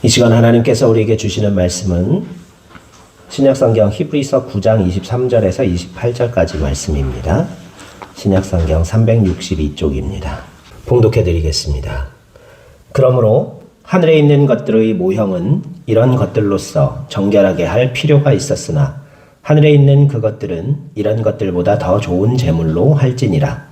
이 시간 하나님께서 우리에게 주시는 말씀은 신약성경 히브리서 9장 23절에서 28절까지 말씀입니다. 신약성경 362쪽입니다. 봉독해 드리겠습니다. 그러므로 하늘에 있는 것들의 모형은 이런 것들로서 정결하게 할 필요가 있었으나 하늘에 있는 그것들은 이런 것들보다 더 좋은 제물로 할지니라.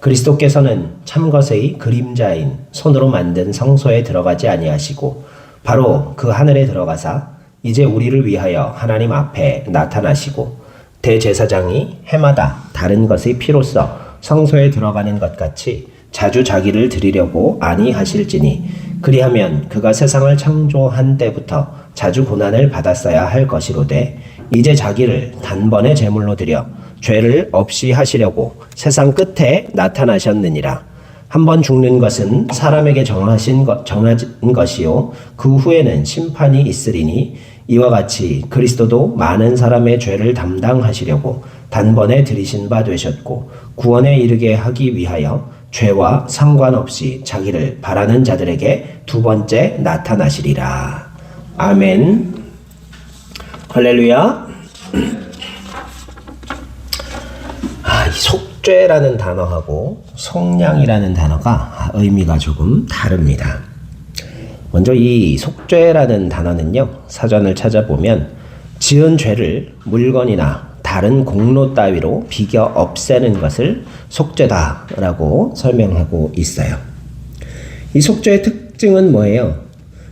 그리스도께서는 참것의 그림자인 손으로 만든 성소에 들어가지 아니하시고 바로 그 하늘에 들어가사 이제 우리를 위하여 하나님 앞에 나타나시고 대제사장이 해마다 다른 것의 피로써 성소에 들어가는 것 같이 자주 자기를 드리려고 아니하실지니 그리하면 그가 세상을 창조한 때부터 자주 고난을 받았어야 할 것이로되 이제 자기를 단번에 제물로 드려 죄를 없이 하시려고 세상 끝에 나타나셨느니라. 한번 죽는 것은 사람에게 정하신 것이요 그 후에는 심판이 있으리니 이와 같이 그리스도도 많은 사람의 죄를 담당하시려고 단번에 들이신 바 되셨고 구원에 이르게 하기 위하여 죄와 상관없이 자기를 바라는 자들에게 두 번째 나타나시리라. 아멘. 할렐루야. 이 속죄라는 단어하고 속량이라는 단어가 의미가 조금 다릅니다. 먼저 이 속죄라는 단어는요, 사전을 찾아보면 지은 죄를 물건이나 다른 공로 따위로 비겨 없애는 것을 속죄다라고 설명하고 있어요. 이 속죄의 특징은 뭐예요?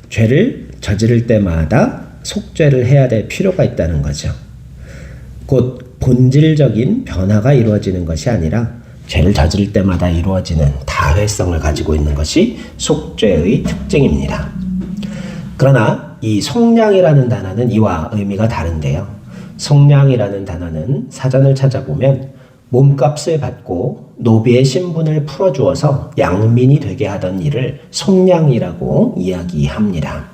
죄를 저지를 때마다 속죄를 해야 될 필요가 있다는 거죠. 곧 본질적인 변화가 이루어지는 것이 아니라 죄를 저지를 때마다 이루어지는 다회성을 가지고 있는 것이 속죄의 특징입니다. 그러나 이 속량이라는 단어는 이와 의미가 다른데요. 속량이라는 단어는 사전을 찾아보면 몸값을 받고 노비의 신분을 풀어주어서 양민이 되게 하던 일을 속량이라고 이야기합니다.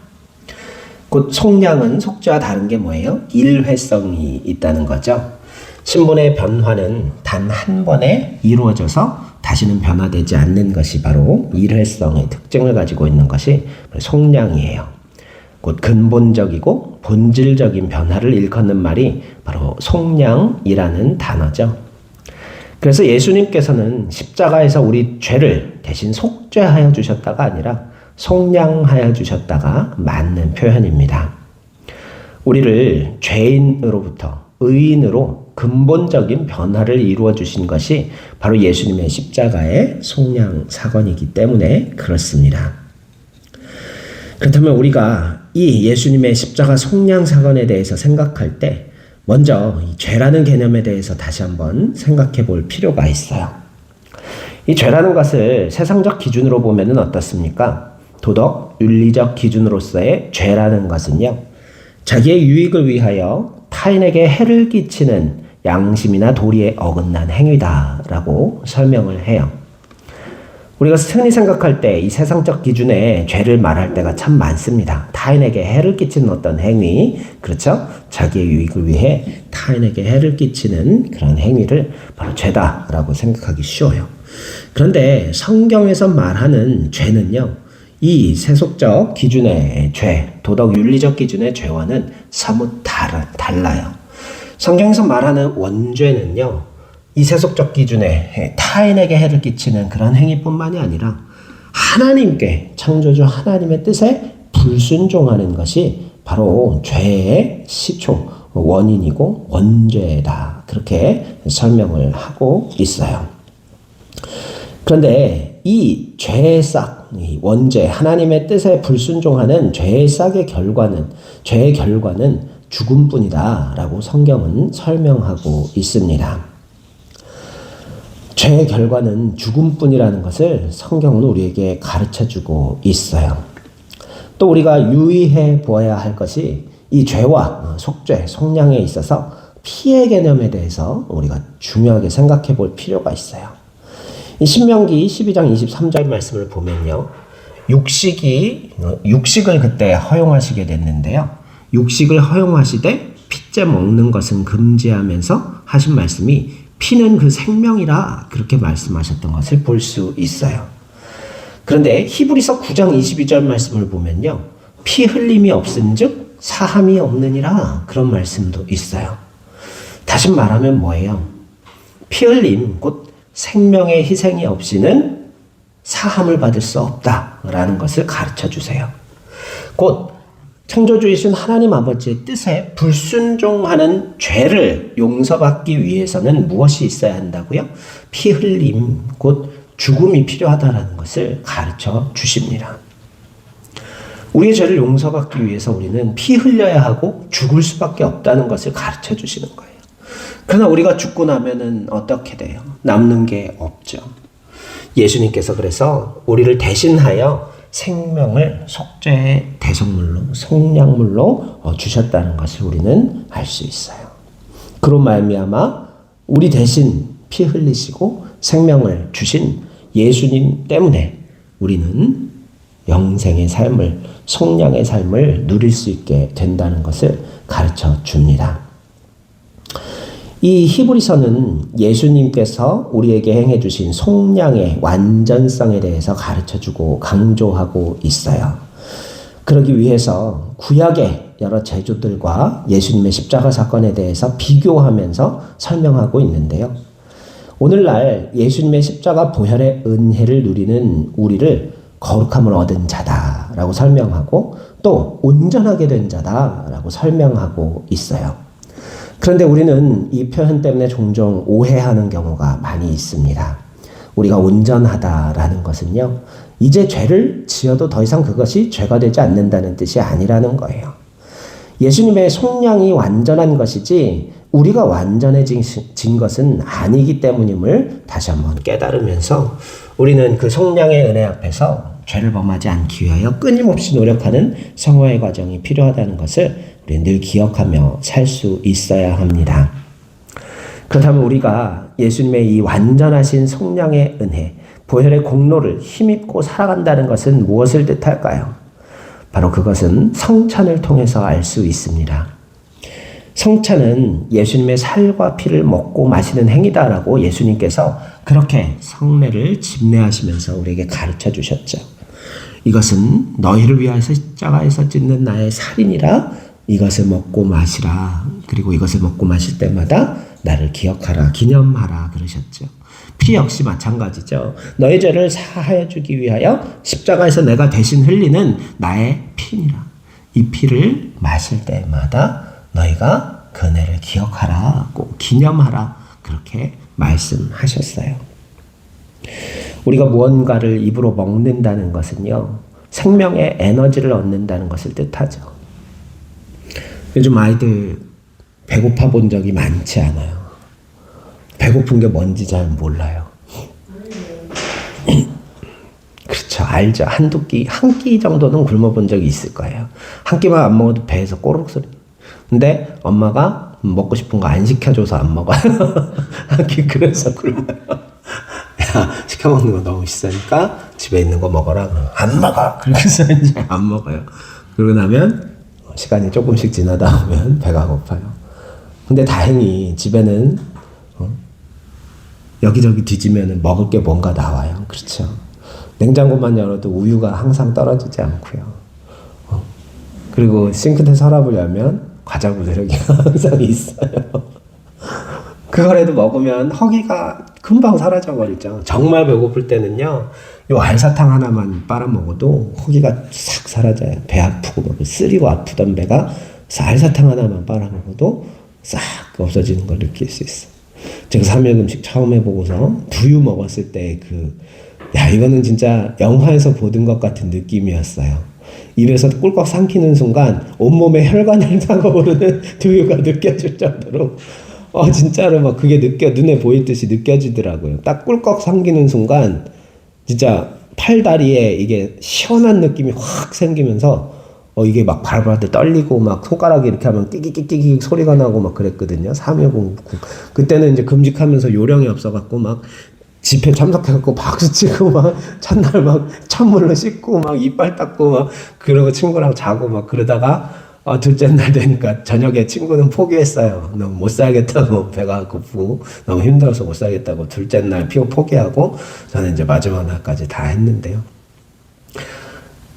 곧 속량은 속죄와 다른 게 뭐예요? 일회성이 있다는 거죠. 신분의 변화는 단 한 번에 이루어져서 다시는 변화되지 않는 것이 바로 일회성의 특징을 가지고 있는 것이 속량이에요. 곧 근본적이고 본질적인 변화를 일컫는 말이 바로 속량이라는 단어죠. 그래서 예수님께서는 십자가에서 우리 죄를 대신 속죄하여 주셨다가 아니라 속량하여 주셨다가 맞는 표현입니다. 우리를 죄인으로부터 의인으로 근본적인 변화를 이루어 주신 것이 바로 예수님의 십자가의 속량 사건이기 때문에 그렇습니다. 그렇다면 우리가 이 예수님의 십자가 속량 사건에 대해서 생각할 때 먼저 이 죄라는 개념에 대해서 다시 한번 생각해 볼 필요가 있어요. 이 죄라는 것을 세상적 기준으로 보면은 어떻습니까? 도덕, 윤리적 기준으로서의 죄라는 것은요, 자기의 유익을 위하여 타인에게 해를 끼치는 양심이나 도리에 어긋난 행위다라고 설명을 해요. 우리가 흔히 생각할 때 이 세상적 기준의 죄를 말할 때가 참 많습니다. 타인에게 해를 끼치는 어떤 행위, 그렇죠? 자기의 유익을 위해 타인에게 해를 끼치는 그런 행위를 바로 죄다라고 생각하기 쉬워요. 그런데 성경에서 말하는 죄는요, 이 세속적 기준의 죄, 도덕 윤리적 기준의 죄와는 사뭇 달라요. 성경에서 말하는 원죄는요, 이 세속적 기준의 타인에게 해를 끼치는 그런 행위뿐만이 아니라 하나님께, 창조주 하나님의 뜻에 불순종하는 것이 바로 죄의 시초, 원인이고 원죄다. 그렇게 설명을 하고 있어요. 그런데 이 죄의 싹, 이 원죄, 하나님의 뜻에 불순종하는 죄의 싹의 결과는, 죄의 결과는 죽음뿐이다 라고 성경은 설명하고 있습니다. 죄의 결과는 죽음뿐이라는 것을 성경은 우리에게 가르쳐주고 있어요. 또 우리가 유의해 보아야 할 것이 이 죄와 속죄, 속량에 있어서 피해 개념에 대해서 우리가 중요하게 생각해 볼 필요가 있어요. 이 신명기 12장 23절 말씀을 보면요, 육식을 그때 허용하시게 됐는데요. 육식을 허용하시되 피째 먹는 것은 금지하면서 하신 말씀이 피는 그 생명이라 그렇게 말씀하셨던 것을 볼 수 있어요. 그런데 히브리서 9장 22절 말씀을 보면요, 피 흘림이 없은즉 사함이 없느니라 그런 말씀도 있어요. 다시 말하면 뭐예요? 피 흘림 곧 생명의 희생이 없이는 사함을 받을 수 없다라는 것을 가르쳐 주세요. 곧 창조주이신 하나님 아버지의 뜻에 불순종하는 죄를 용서받기 위해서는 무엇이 있어야 한다고요? 피 흘림 곧 죽음이 필요하다라는 것을 가르쳐 주십니다. 우리의 죄를 용서받기 위해서 우리는 피 흘려야 하고 죽을 수밖에 없다는 것을 가르쳐 주시는 거예요. 그러나 우리가 죽고 나면은 어떻게 돼요? 남는 게 없죠. 예수님께서 그래서 우리를 대신하여 생명을 속죄의 대속물로, 속량물로 주셨다는 것을 우리는 알 수 있어요. 그로 말미암아 우리 대신 피 흘리시고 생명을 주신 예수님 때문에 우리는 영생의 삶을, 속량의 삶을 누릴 수 있게 된다는 것을 가르쳐 줍니다. 이 히브리서는 예수님께서 우리에게 행해 주신 속량의 완전성에 대해서 가르쳐주고 강조하고 있어요. 그러기 위해서 구약의 여러 제조들과 예수님의 십자가 사건에 대해서 비교하면서 설명하고 있는데요. 오늘날 예수님의 십자가 보혈의 은혜를 누리는 우리를 거룩함을 얻은 자다라고 설명하고 또 온전하게 된 자다라고 설명하고 있어요. 그런데 우리는 이 표현 때문에 종종 오해하는 경우가 많이 있습니다. 우리가 온전하다라는 것은요, 이제 죄를 지어도 더 이상 그것이 죄가 되지 않는다는 뜻이 아니라는 거예요. 예수님의 속량이 완전한 것이지 우리가 완전해진 것은 아니기 때문임을 다시 한번 깨달으면서 우리는 그 속량의 은혜 앞에서 죄를 범하지 않기 위하여 끊임없이 노력하는 성화의 과정이 필요하다는 것을 우리는 늘 기억하며 살 수 있어야 합니다. 그렇다면 우리가 예수님의 이 완전하신 속량의 은혜, 보혈의 공로를 힘입고 살아간다는 것은 무엇을 뜻할까요? 바로 그것은 성찬을 통해서 알 수 있습니다. 성찬은 예수님의 살과 피를 먹고 마시는 행위다라고 예수님께서 그렇게 성례를 집례하시면서 우리에게 가르쳐 주셨죠. 이것은 너희를 위하여서 십자가에서 찢는 나의 살이니라. 이것을 먹고 마시라. 그리고 이것을 먹고 마실 때마다 나를 기억하라, 기념하라 그러셨죠. 피 역시 마찬가지죠. 너의 죄를 사하여 주기 위하여 십자가에서 내가 대신 흘리는 나의 피니라. 이 피를 마실 때마다 너희가 그 은혜를 기억하라고, 기념하라 그렇게 말씀하셨어요. 우리가 무언가를 입으로 먹는다는 것은요, 생명의 에너지를 얻는다는 것을 뜻하죠. 요즘 아이들 배고파 본 적이 많지 않아요. 배고픈 게 뭔지 잘 몰라요. 그렇죠. 알죠. 한 끼 정도는 굶어본 적이 있을 거예요. 한 끼만 안 먹어도 배에서 꼬르륵 소리. 근데 엄마가 먹고 싶은 거 안 시켜줘서 안 먹어요. 한 끼 그래서 굶어요. 야, 시켜 먹는 거 너무 비싸니까 집에 있는 거 먹어라. 안 먹어. 그래서 이제 안 먹어요. 그러고 나면 시간이 조금씩 지나다 보면 배가 고파요. 근데 다행히 집에는 여기저기 뒤지면 먹을 게 뭔가 나와요. 그렇죠. 냉장고만 열어도 우유가 항상 떨어지지 않고요. 그리고 싱크대 서랍을 열면 과자 부스러기가 항상 있어요. 그거라도 먹으면 허기가 금방 사라져버리죠. 정말 배고플 때는요, 요 알사탕 하나만 빨아먹어도 허기가 싹 사라져요. 배 아프고 막 쓰리고 아프던 배가 알사탕 하나만 빨아먹어도 싹 없어지는 걸 느낄 수 있어요. 제가 삼일금식 처음 해보고서 두유 먹었을 때 이거는 진짜 영화에서 보던 것 같은 느낌이었어요. 입에서 꿀꺽 삼키는 순간 온몸에 혈관을 타고오르는 두유가 느껴질 정도로 진짜로 막 그게 눈에 보일 듯이 느껴지더라고요. 딱 꿀꺽 삼키는 순간 진짜 팔다리에 이게 시원한 느낌이 확 생기면서 이게 막 발발할 떨리고 막 손가락이 이렇게 하면 끼기끼기 소리가 나고 막 그랬거든요. 3.19 그때는 이제 금식하면서 요령이 없어갖고 막 집회 참석해갖고 박수 치고 막 첫날 막 찬물로 씻고 막 이빨 닦고 막 그러고 친구랑 자고 막 그러다가 둘째 날 되니까 저녁에 친구는 포기했어요. 너무 못 살겠다고, 배가 고프고 너무 힘들어서 못 살겠다고 둘째 날 포기하고 저는 이제 마지막 날까지 다 했는데요.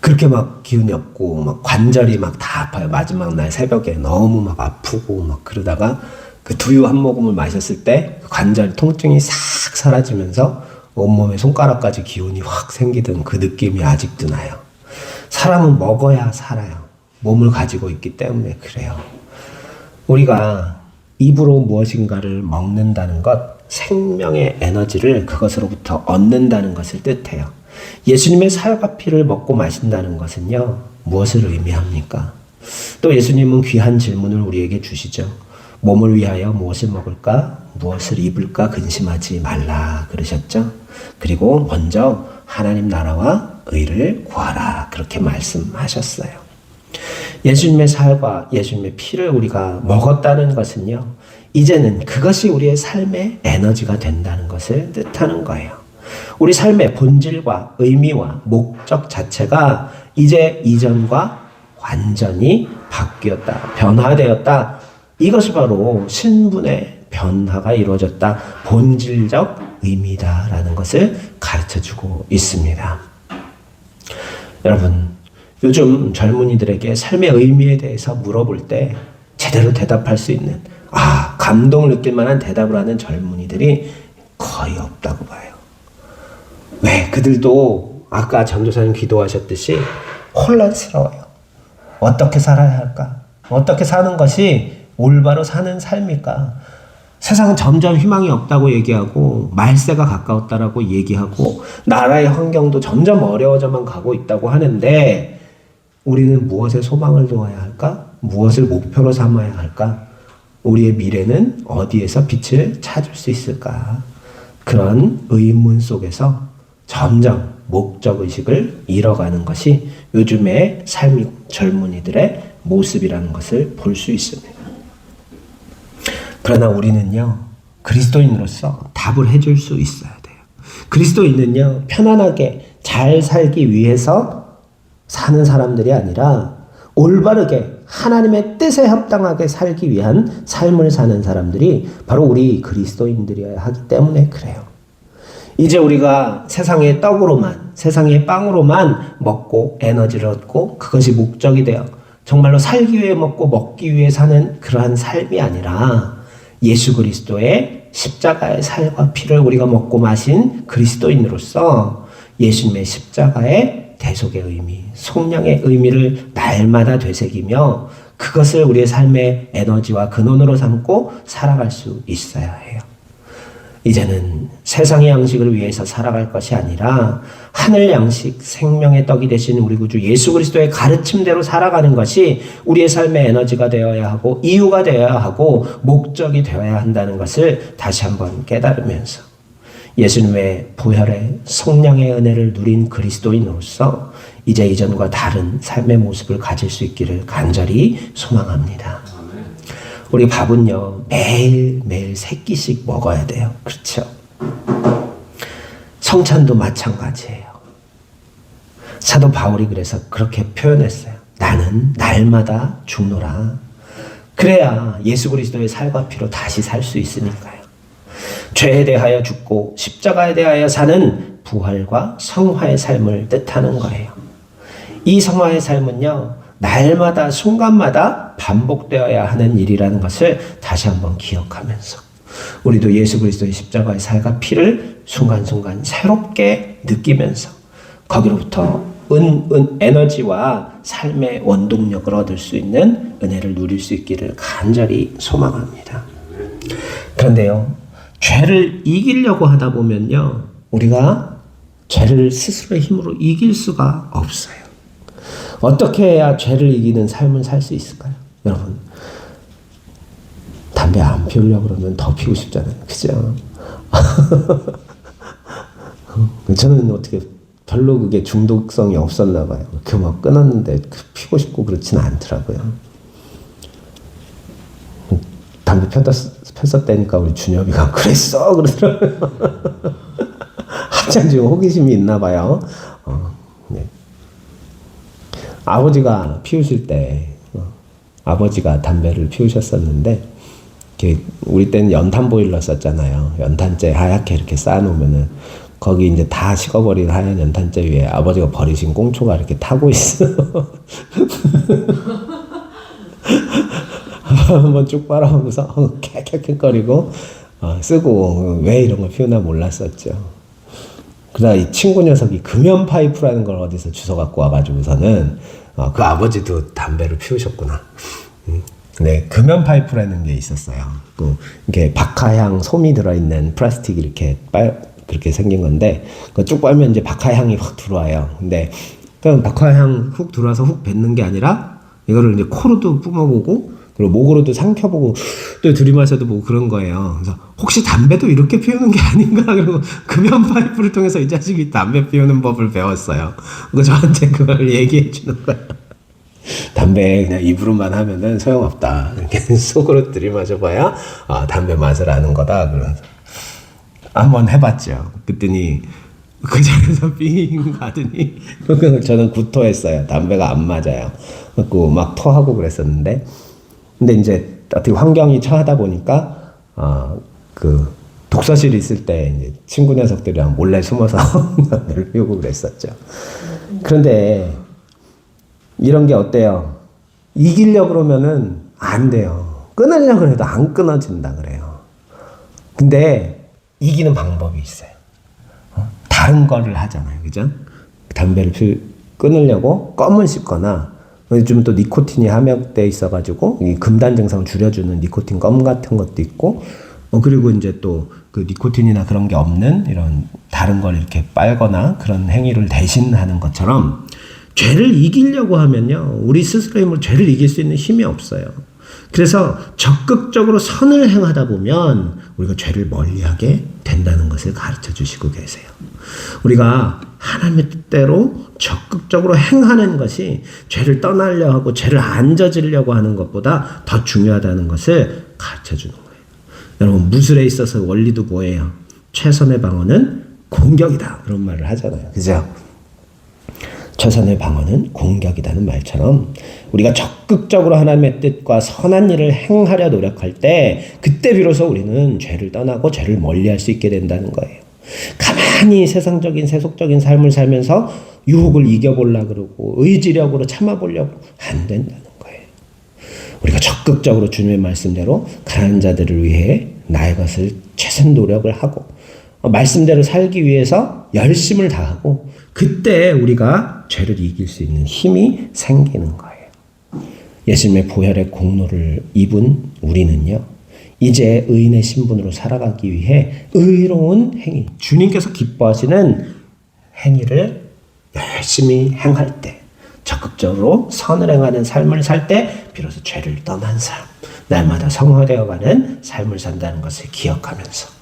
그렇게 막 기운이 없고 막 관절이 막 다 아파요. 마지막 날 새벽에 너무 막 아프고 막 그러다가 그 두유 한 모금을 마셨을 때 관절 통증이 싹 사라지면서 온몸에 손가락까지 기운이 확 생기던 그 느낌이 아직도 나요. 사람은 먹어야 살아요. 몸을 가지고 있기 때문에 그래요. 우리가 입으로 무엇인가를 먹는다는 것, 생명의 에너지를 그것으로부터 얻는다는 것을 뜻해요. 예수님의 살과 피를 먹고 마신다는 것은요, 무엇을 의미합니까? 또 예수님은 귀한 질문을 우리에게 주시죠. 몸을 위하여 무엇을 먹을까? 무엇을 입을까? 근심하지 말라 그러셨죠. 그리고 먼저 하나님 나라와 의를 구하라 그렇게 말씀하셨어요. 예수님의 살과 예수님의 피를 우리가 먹었다는 것은요, 이제는 그것이 우리의 삶의 에너지가 된다는 것을 뜻하는 거예요. 우리 삶의 본질과 의미와 목적 자체가 이제 이전과 완전히 바뀌었다, 변화되었다. 이것이 바로 신분의 변화가 이루어졌다, 본질적 의미다라는 것을 가르쳐주고 있습니다. 여러분, 요즘 젊은이들에게 삶의 의미에 대해서 물어볼 때 제대로 대답할 수 있는, 감동을 느낄 만한 대답을 하는 젊은이들이 거의 없다고 봐요. 왜? 그들도 아까 전도사님 기도하셨듯이 혼란스러워요. 어떻게 살아야 할까? 어떻게 사는 것이 올바로 사는 삶일까? 세상은 점점 희망이 없다고 얘기하고 말세가 가까웠다라고 얘기하고 나라의 환경도 점점 어려워져만 가고 있다고 하는데 우리는 무엇에 소망을 두어야 할까? 무엇을 목표로 삼아야 할까? 우리의 미래는 어디에서 빛을 찾을 수 있을까? 그런 의문 속에서 점점 목적의식을 잃어가는 것이 요즘의 삶이 젊은이들의 모습이라는 것을 볼 수 있습니다. 그러나 우리는요, 그리스도인으로서 답을 해줄 수 있어야 돼요. 그리스도인은요, 편안하게 잘 살기 위해서 사는 사람들이 아니라 올바르게 하나님의 뜻에 합당하게 살기 위한 삶을 사는 사람들이 바로 우리 그리스도인들이어야 하기 때문에 그래요. 이제 우리가 세상의 떡으로만, 세상의 빵으로만 먹고 에너지를 얻고 그것이 목적이 되어 정말로 살기 위해 먹고 먹기 위해 사는 그러한 삶이 아니라 예수 그리스도의 십자가의 살과 피를 우리가 먹고 마신 그리스도인으로서 예수님의 십자가의 대속의 의미, 속량의 의미를 날마다 되새기며 그것을 우리의 삶의 에너지와 근원으로 삼고 살아갈 수 있어야 해요. 이제는 세상의 양식을 위해서 살아갈 것이 아니라 하늘 양식, 생명의 떡이 되신 우리 구주 예수 그리스도의 가르침대로 살아가는 것이 우리의 삶의 에너지가 되어야 하고 이유가 되어야 하고 목적이 되어야 한다는 것을 다시 한번 깨달으면서 예수님의 보혈의 속량의 은혜를 누린 그리스도인으로서 이제 이전과 다른 삶의 모습을 가질 수 있기를 간절히 소망합니다. 우리 밥은요, 매일매일 3끼씩 먹어야 돼요. 그렇죠? 성찬도 마찬가지예요. 사도 바울이 그래서 그렇게 표현했어요. 나는 날마다 죽노라. 그래야 예수 그리스도의 살과 피로 다시 살 수 있으니까요. 죄에 대하여 죽고 십자가에 대하여 사는 부활과 성화의 삶을 뜻하는 거예요. 이 성화의 삶은요, 날마다 순간마다 반복되어야 하는 일이라는 것을 다시 한번 기억하면서 우리도 예수 그리스도의 십자가의 살과 피를 순간순간 새롭게 느끼면서 거기로부터 에너지와 삶의 원동력을 얻을 수 있는 은혜를 누릴 수 있기를 간절히 소망합니다. 그런데요, 죄를 이기려고 하다 보면요, 우리가 죄를 스스로의 힘으로 이길 수가 없어요. 어떻게 해야 죄를 이기는 삶을 살 수 있을까요? 여러분, 담배 안 피우려고 그러면 더 피우고 싶잖아요. 그죠? 저는 어떻게 별로 그게 중독성이 없었나 봐요. 그 막 끊었는데 피우고 싶고 그렇지는 않더라고요. 담배 폈었다니까 우리 준엽이가 그랬어 그러더라고요. 한참 지금 호기심이 있나 봐요. 네. 아버지가 피우실 때 아버지가 담배를 피우셨었는데 우리 때는 연탄 보일러 썼잖아요. 연탄재 하얗게 이렇게 쌓아놓으면은 거기 이제 다 식어버린 하얀 연탄재 위에 아버지가 버리신 꽁초가 이렇게 타고 있어. 한번 쭉 빨아보고서 캬캬캬거리고 쓰고 왜 이런 걸 피우나 몰랐었죠. 그러다 이 친구 녀석이 금연 파이프라는 걸 어디서 주워 갖고 와가지고서는 그 아버지도 담배를 피우셨구나. 네, 금연 파이프라는 게 있었어요. 이게 박하향 솜이 들어있는 플라스틱이 이렇게 그렇게 생긴 건데, 쭉 빨면 이제 박하향이 확 들어와요. 근데, 그럼 박하향 훅 들어와서 훅 뱉는 게 아니라, 이거를 이제 코로도 뿜어보고, 그리고 목으로도 삼켜보고, 또 들이마셔도 보고 그런 거예요. 그래서, 혹시 담배도 이렇게 피우는 게 아닌가? 그리고 금연 파이프를 통해서 이 자식이 담배 피우는 법을 배웠어요. 그래서 저한테 그걸 얘기해 주는 거예요. 담배 그냥 입으로만 하면은 소용없다. 이렇게 속으로 들이마셔봐야 담배 맛을 아는 거다. 그래서 한번 해봤죠. 그랬더니 그 자리에서 삥 가더니 저는 구토했어요. 담배가 안 맞아요. 그래서 막 토하고 그랬었는데, 근데 이제 어떻게 환경이 처하다 보니까 그 독서실에 있을 때 이제 친구 녀석들이랑 몰래 숨어서 담배를 피우고 그랬었죠. 그런데 이런 게 어때요? 이기려고 그러면은 안 돼요. 끊으려고 해도 안 끊어진다 그래요. 근데 이기는 방법이 있어요. 다른 거를 하잖아요. 그죠? 담배를 끊으려고 껌을 씹거나, 요즘 또 니코틴이 함유되어 있어가지고 이 금단 증상을 줄여주는 니코틴 껌 같은 것도 있고, 그리고 이제 또 그 니코틴이나 그런 게 없는 이런 다른 걸 이렇게 빨거나 그런 행위를 대신하는 것처럼, 죄를 이기려고 하면요, 우리 스스로의 힘으로 죄를 이길 수 있는 힘이 없어요. 그래서 적극적으로 선을 행하다 보면 우리가 죄를 멀리하게 된다는 것을 가르쳐 주시고 계세요. 우리가 하나님의 뜻대로 적극적으로 행하는 것이 죄를 떠나려 하고 죄를 안 저지르려고 하는 것보다 더 중요하다는 것을 가르쳐 주는 거예요. 여러분, 무술에 있어서 원리도 뭐예요? 최선의 방어는 공격이다, 그런 말을 하잖아요. 그죠? 최선의 방어는 공격이라는 말처럼 우리가 적극적으로 하나님의 뜻과 선한 일을 행하려 노력할 때, 그때 비로소 우리는 죄를 떠나고 죄를 멀리할 수 있게 된다는 거예요. 가만히 세상적인 세속적인 삶을 살면서 유혹을 이겨보려고 그러고 의지력으로 참아보려고 안 된다는 거예요. 우리가 적극적으로 주님의 말씀대로 가난한 자들을 위해 나의 것을 최선 노력을 하고 말씀대로 살기 위해서 열심을 다하고, 그때 우리가 죄를 이길 수 있는 힘이 생기는 거예요. 예수님의 보혈의 공로를 입은 우리는요, 이제 의인의 신분으로 살아가기 위해 의로운 행위, 주님께서 기뻐하시는 행위를 열심히 행할 때, 적극적으로 선을 행하는 삶을 살 때 비로소 죄를 떠난 삶, 날마다 성화되어가는 삶을 산다는 것을 기억하면서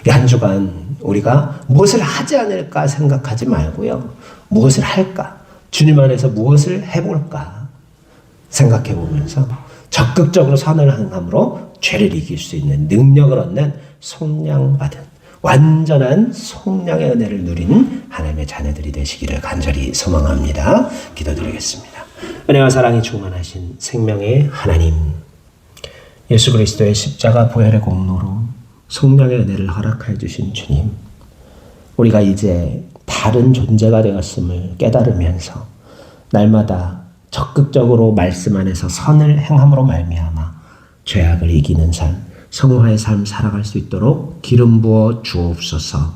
이 한 주간 우리가 무엇을 하지 않을까 생각하지 말고요, 무엇을 할까, 주님 안에서 무엇을 해볼까 생각해 보면서 적극적으로 선을 행함으로 죄를 이길 수 있는 능력을 얻는 속량받은 완전한 속량의 은혜를 누리는 하나님의 자녀들이 되시기를 간절히 소망합니다. 기도드리겠습니다. 은혜와 사랑이 충만하신 생명의 하나님, 예수 그리스도의 십자가 보혈의 공로로 속량의 은혜를 허락해 주신 주님, 우리가 이제 다른 존재가 되었음을 깨달으면서 날마다 적극적으로 말씀 안에서 선을 행함으로 말미암아 죄악을 이기는 삶, 성화의 삶 살아갈 수 있도록 기름 부어 주옵소서.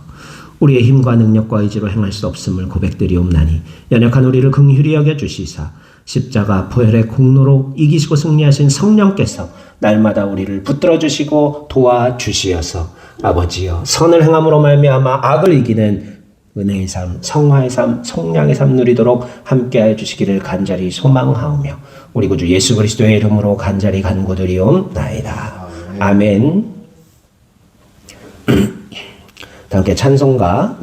우리의 힘과 능력과 의지로 행할 수 없음을 고백드리옵나니 연약한 우리를 긍휼히 여겨 주시사 십자가 보혈의 공로로 이기시고 승리하신 성령께서 날마다 우리를 붙들어 주시고 도와주시어서 아버지여, 선을 행함으로 말미암아 악을 이기는 은혜의 삶, 성화의 삶, 성량의 삶 누리도록 함께하여 주시기를 간절히 소망하오며 우리 구주 예수 그리스도의 이름으로 간절히 간구드리옵나이다. 아멘. 다 함께 찬송가